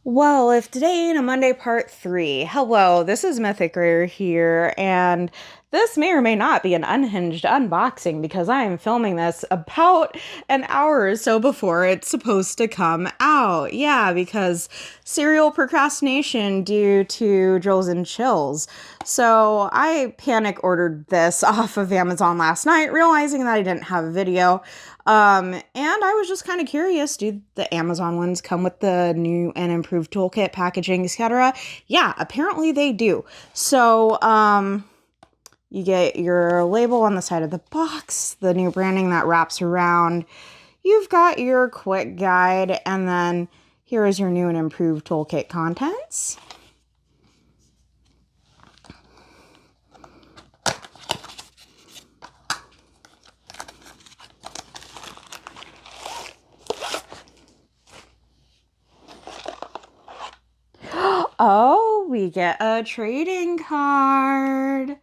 Well, if today ain't a Monday part three, hello, this is Mythic Rare here, and this may or may not be an unhinged unboxing because I am filming this about an hour or so before it's supposed to come out. Yeah, because serial procrastination due to drills and chills. So I panic ordered this off of Amazon last night, realizing that I didn't have a video. And I was just kind of curious, do the Amazon ones come with the new and improved toolkit, packaging, etc.? Yeah, apparently they do. So, you get your label on the side of the box, the new branding that wraps around. You've got your quick guide, and then here is your new and improved toolkit contents. Oh, we get a trading card.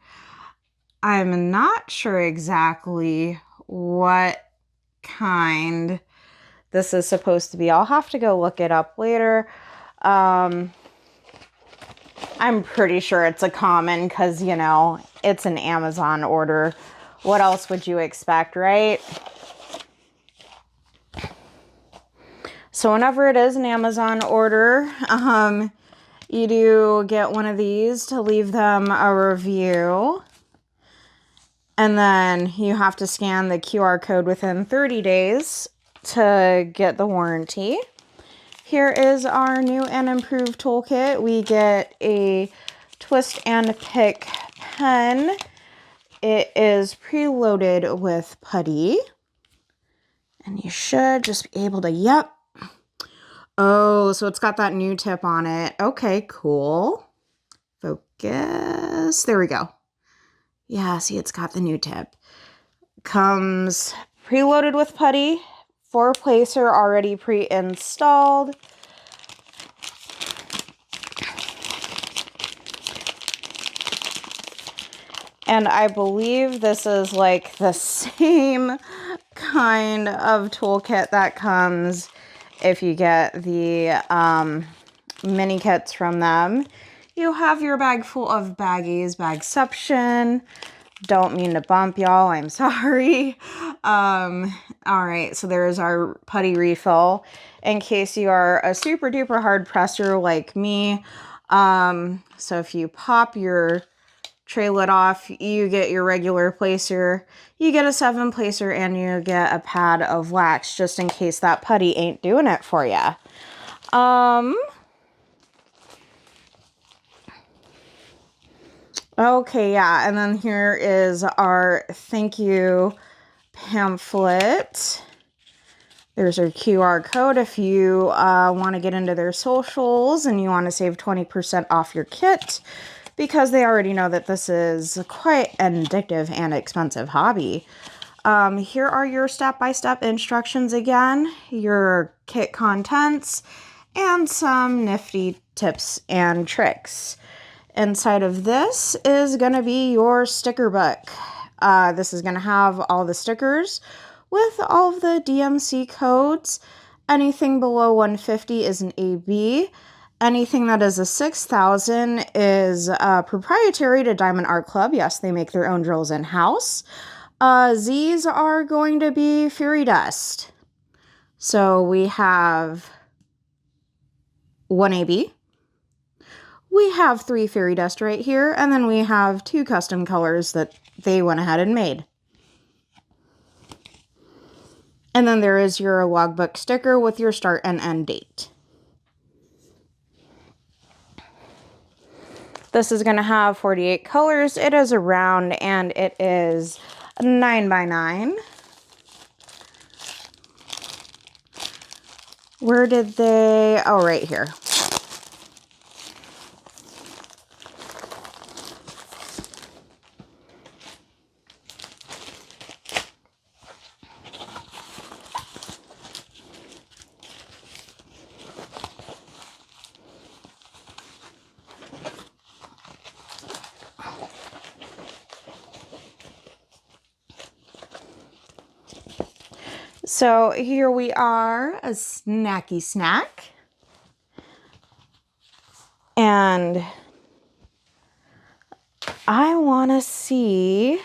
I'm not sure exactly what kind this is supposed to be. I'll have to go look it up later. I'm pretty sure it's a common because, you know, it's an Amazon order. What else would you expect, right? So whenever it is an Amazon order, you do get one of these to leave them a review. And then you have to scan the QR code within 30 days to get the warranty. Here is our new and improved toolkit. We get a twist and pick pen. It is preloaded with putty. And you should just be able to, yep. Oh, so it's got that new tip on it. Okay, cool. Focus. There we go. Yeah, see, it's got the new tip. Comes preloaded with putty, 4-placer already pre-installed. And I believe this is like the same kind of toolkit that comes if you get the mini kits from them. You have your bag full of baggies, bagception. Don't mean to bump y'all, I'm sorry. All right, so there's our putty refill in case you are a super duper hard presser like me. So if you pop your tray lid off, you get your regular placer, you get a 7-placer, and you get a pad of wax just in case that putty ain't doing it for you. Okay, yeah, and then here is our thank you pamphlet. There's our QR code if you want to get into their socials and you want to save 20% off your kit because they already know that this is quite an addictive and expensive hobby. Here are your step-by-step instructions again, your kit contents, and some nifty tips and tricks. Inside of this is going to be your sticker book. This is going to have all the stickers with all of the DMC codes. Anything below 150 is an AB. Anything that is a 6,000 is proprietary to Diamond Art Club. Yes, they make their own drills in-house. Z's are going to be Fury Dust. So we have 1 AB. We have 3 Fairy Dust right here, and then we have 2 custom colors that they went ahead and made. And then there is your logbook sticker with your start and end date. This is going to have 48 colors. It is a round, and it is 9x9. Where did they... Oh, right here. So here we are, a snacky snack. And I want to see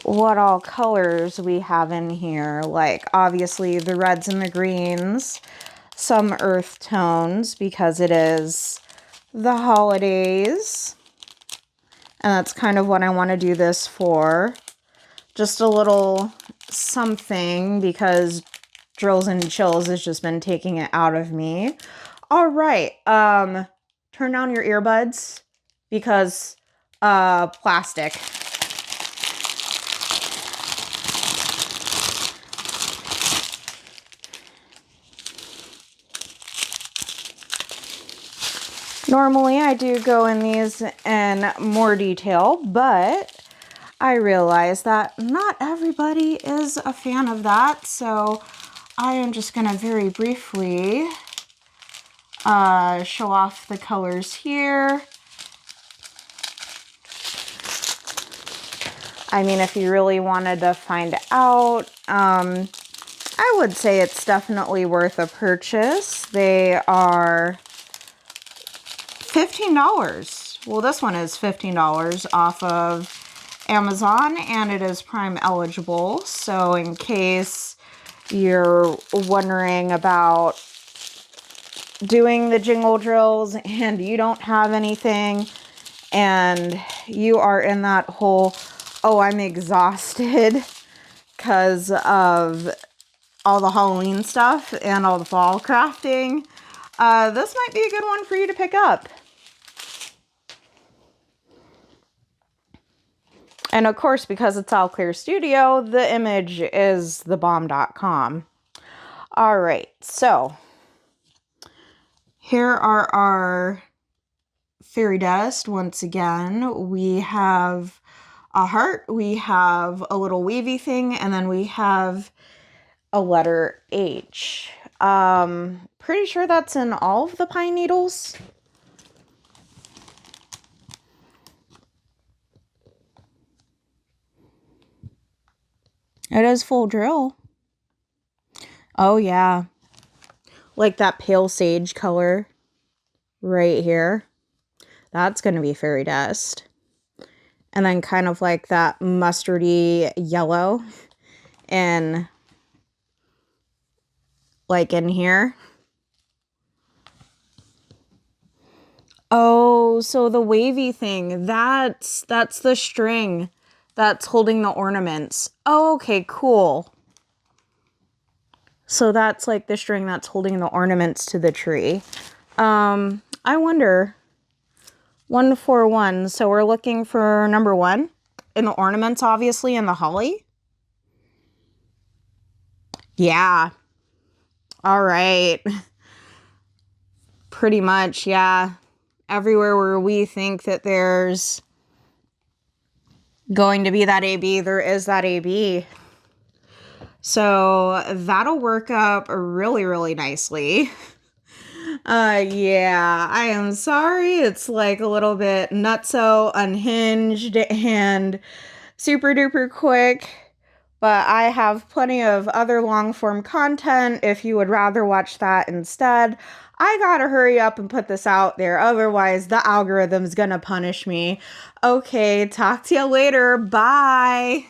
what all colors we have in here. Like, obviously, the reds and the greens, some earth tones because it is the holidays. And that's kind of what I want to do this for. Just a little something because Drills and Chills has just been taking it out of me. All right. Turn down your earbuds because plastic. Normally I do go in these in more detail, but I realize that not everybody is a fan of that, so I am just going to very briefly show off the colors here. I mean, if you really wanted to find out, I would say it's definitely worth a purchase. They are $15. Well, this one is $15 off of Amazon, and it is Prime eligible. So in case you're wondering about doing the jingle drills and you don't have anything and you are in that whole, oh, I'm exhausted because of all the Halloween stuff and all the fall crafting, this might be a good one for you to pick up. And of course, because it's Auclair Studio, the image is thebomb.com. All right, so here are our fairy dust. Once again, we have a heart, we have a little wavy thing, and then we have a letter H. Pretty sure that's in all of the pine needles. It is full drill. Oh yeah. Like that pale sage color right here. That's going to be fairy dust. And then kind of like that mustardy yellow and like in here. Oh, so the wavy thing, that's the string that's holding the ornaments. Oh, okay, cool. So that's like the string that's holding the ornaments to the tree. I wonder, 141. So we're looking for number 1 in the ornaments, obviously, and the holly. Yeah. All right. Pretty much, yeah. Everywhere where we think that there's going to be that AB, there is that AB. So that'll work up really, really nicely. Yeah, I am sorry. It's like a little bit nutso, unhinged, and super duper quick. But I have plenty of other long form content if you would rather watch that instead. I gotta hurry up and put this out there. Otherwise, the algorithm's gonna punish me. Okay, talk to you later. Bye.